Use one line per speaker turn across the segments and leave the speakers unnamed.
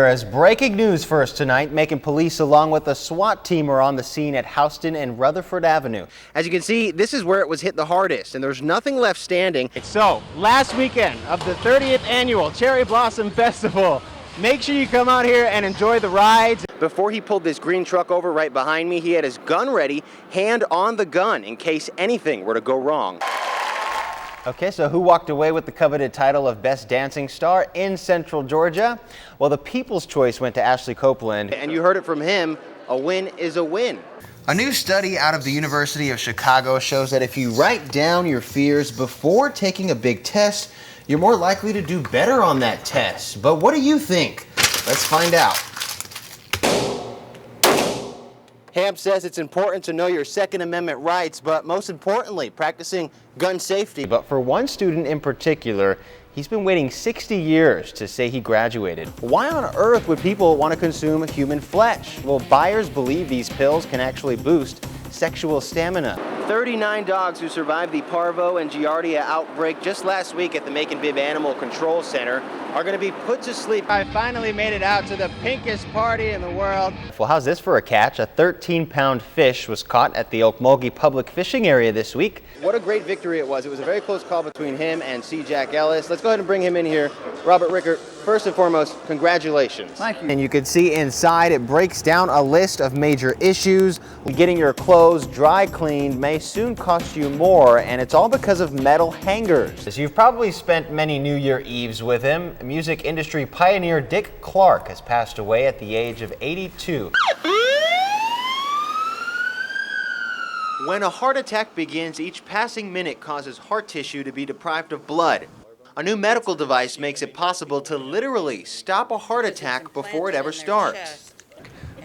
As breaking news first tonight, making police along with a SWAT team are on the scene at Houston and Rutherford Avenue. As you can see, this is where it was hit the hardest, and there's nothing left standing.
So, last weekend of the 30th annual Cherry Blossom Festival. Make sure you come out here and enjoy the rides.
Before he pulled this green truck over right behind me, he had his gun ready, hand on the gun, in case anything were to go wrong. Okay, so who walked away with the coveted title of Best Dancing Star in Central Georgia? Well, the People's Choice went to Ashley Copeland. And you heard it from him, a win is a win. A new study out of the University of Chicago shows that if you write down your fears before taking a big test, you're more likely to do better on that test. But what do you think? Let's find out. Ham says it's important to know your Second Amendment rights, but most importantly, practicing gun safety. But for one student in particular, he's been waiting 60 years to say he graduated. Why on earth would people want to consume human flesh? Well, buyers believe these pills can actually boost sexual stamina. 39 dogs who survived the Parvo and Giardia outbreak just last week at the Macon Bibb Animal Control Center are going to be put to sleep.
I finally made it out to the pinkest party in the world.
Well, how's this for a catch? A 13-pound fish was caught at the Okmulgee Public Fishing Area this week. What a great victory it was. It was a very close call between him and C. Jack Ellis. Let's go ahead and bring him in here. Robert Rickert, first and foremost, congratulations.
Thank you.
And you can see inside it breaks down a list of major issues. Getting your clothes dry cleaned may soon cost you more, and it's all because of metal hangers. As you've probably spent many New Year Eves with him, music industry pioneer Dick Clark has passed away at the age of 82. When a heart attack begins, each passing minute causes heart tissue to be deprived of blood. A new medical device makes it possible to literally stop a heart attack before it ever starts.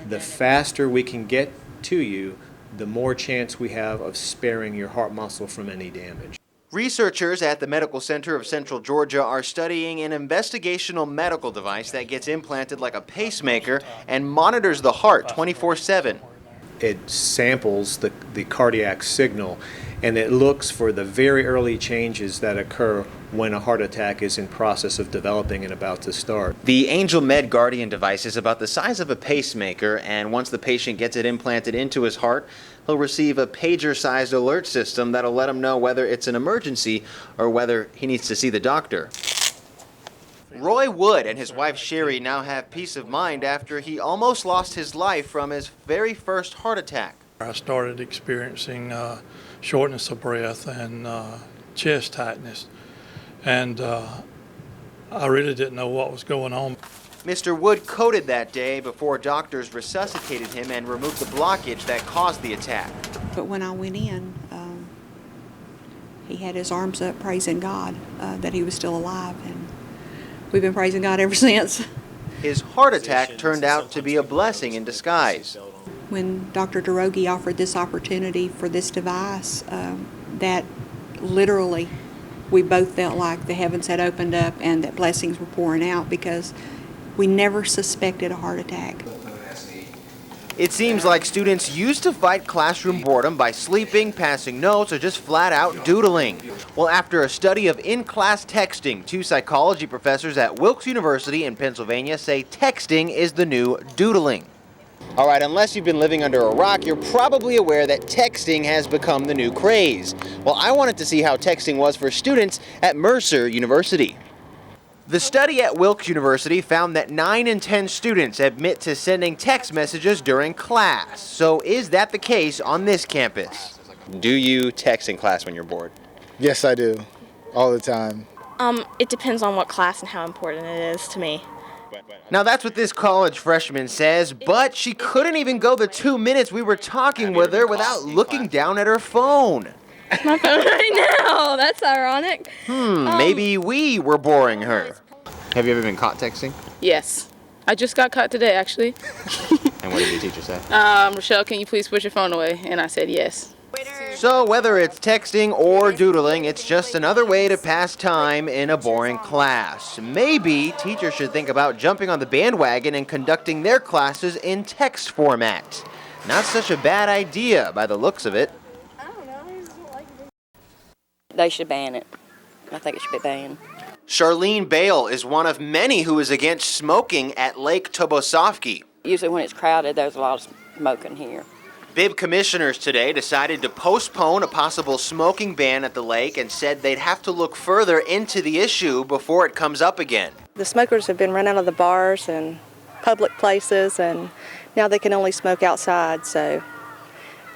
The faster we can get to you, the more chance we have of sparing your heart muscle from any damage.
Researchers at the Medical Center of Central Georgia are studying an investigational medical device that gets implanted like a pacemaker and monitors the heart 24/7.
It samples the cardiac signal, and it looks for the very early changes that occur when a heart attack is in process of developing and about to start.
The Angel Med Guardian device is about the size of a pacemaker, and once the patient gets it implanted into his heart, he'll receive a pager-sized alert system that'll let him know whether it's an emergency or whether he needs to see the doctor. Roy Wood and his wife Sherry now have peace of mind after he almost lost his life from his very first heart attack.
I started experiencing shortness of breath and chest tightness, and I really didn't know what was going on.
Mr. Wood coded that day before doctors resuscitated him and removed the blockage that caused the attack.
But when I went in, he had his arms up praising God that he was still alive, and we've been praising God ever since.
His heart attack turned out to be a blessing in disguise.
When Dr. Derogi offered this opportunity for this device, that literally we both felt like the heavens had opened up and that blessings were pouring out, because we never suspected a heart attack.
It seems like students used to fight classroom boredom by sleeping, passing notes, or just flat out doodling. Well, after a study of in-class texting, two psychology professors at Wilkes University in Pennsylvania say texting is the new doodling. All right, unless you've been living under a rock, you're probably aware that texting has become the new craze. Well, I wanted to see how texting was for students at Mercer University. The study at Wilkes University found that 9 in 10 students admit to sending text messages during class. So is that the case on this campus? Do you text in class when you're bored?
Yes, I do. All the time.
It depends on what class and how important it is to me.
Now that's what this college freshman says, but she couldn't even go the 2 minutes we were talking with her without looking down at her phone.
My phone right now. That's ironic.
Maybe we were boring her. Have you ever been caught texting?
Yes. I just got caught today, actually.
And what did your teacher say?
Rochelle, can you please put your phone away? And I said yes.
So whether it's texting or doodling, it's just another way to pass time in a boring class. Maybe teachers should think about jumping on the bandwagon and conducting their classes in text format. Not such a bad idea by the looks of it.
They should ban it. I think it should be banned.
Charlene Bale is one of many who is against smoking at Lake Tobosofsky.
Usually when it's crowded, there's a lot of smoking here.
Bibb commissioners today decided to postpone a possible smoking ban at the lake and said they'd have to look further into the issue before it comes up again.
The smokers have been run out of the bars and public places, and now they can only smoke outside. So,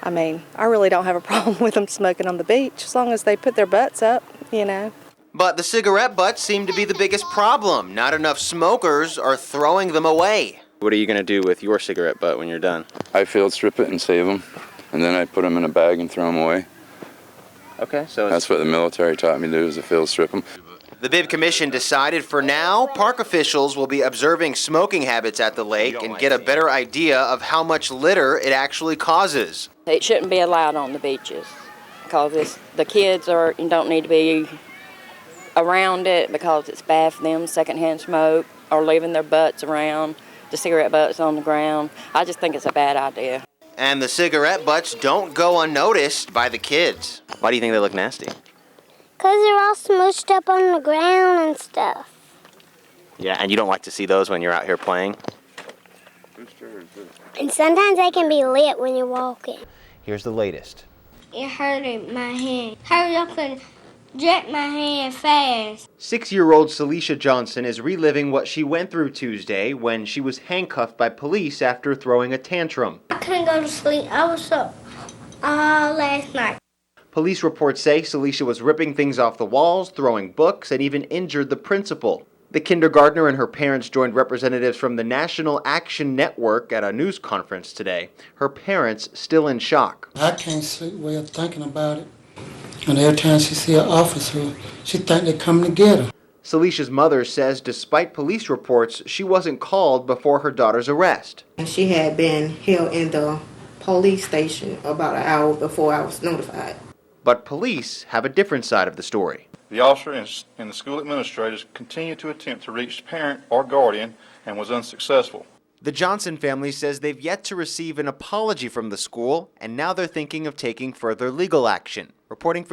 I mean, I really don't have a problem with them smoking on the beach as long as they put their butts up, you know.
But the cigarette butts seem to be the biggest problem. Not enough smokers are throwing them away.
What are you going to do with your cigarette butt when you're done?
I field strip it and save them, and then I put them in a bag and throw them away.
Okay, so
That's what the military taught me to do, is to field strip them.
The Bibb Commission decided for now, park officials will be observing smoking habits at the lake and get a better idea of how much litter it actually causes.
It shouldn't be allowed on the beaches because the kids don't need to be around it because it's bad for them, secondhand smoke, or leaving their butts around, the cigarette butts on the ground. I just think it's a bad idea.
And the cigarette butts don't go unnoticed by the kids.
why do you think they look nasty?
Because they're all smushed up on the ground and stuff.
Yeah, and you don't like to see those when you're out here playing?
And sometimes they can be lit when you're walking.
Here's the latest.
It hurted my hand. Hurry up and jet my hand fast.
6-year-old Celicia Johnson is reliving what she went through Tuesday when she was handcuffed by police after throwing a tantrum.
I couldn't go to sleep. I was up all last night.
Police reports say Celicia was ripping things off the walls, throwing books, and even injured the principal. The kindergartner and her parents joined representatives from the National Action Network at a news conference today. Her parents still in shock.
I can't sleep well thinking about it. And every time she see an officer, she think they're coming to get her.
Celicia's mother says despite police reports, she wasn't called before her daughter's arrest.
She had been held in the police station about an hour before I was notified.
But police have a different side of the story.
The officer and the school administrators continued to attempt to reach the parent or guardian and was unsuccessful.
The Johnson family says they've yet to receive an apology from the school, and now they're thinking of taking further legal action. Reporting for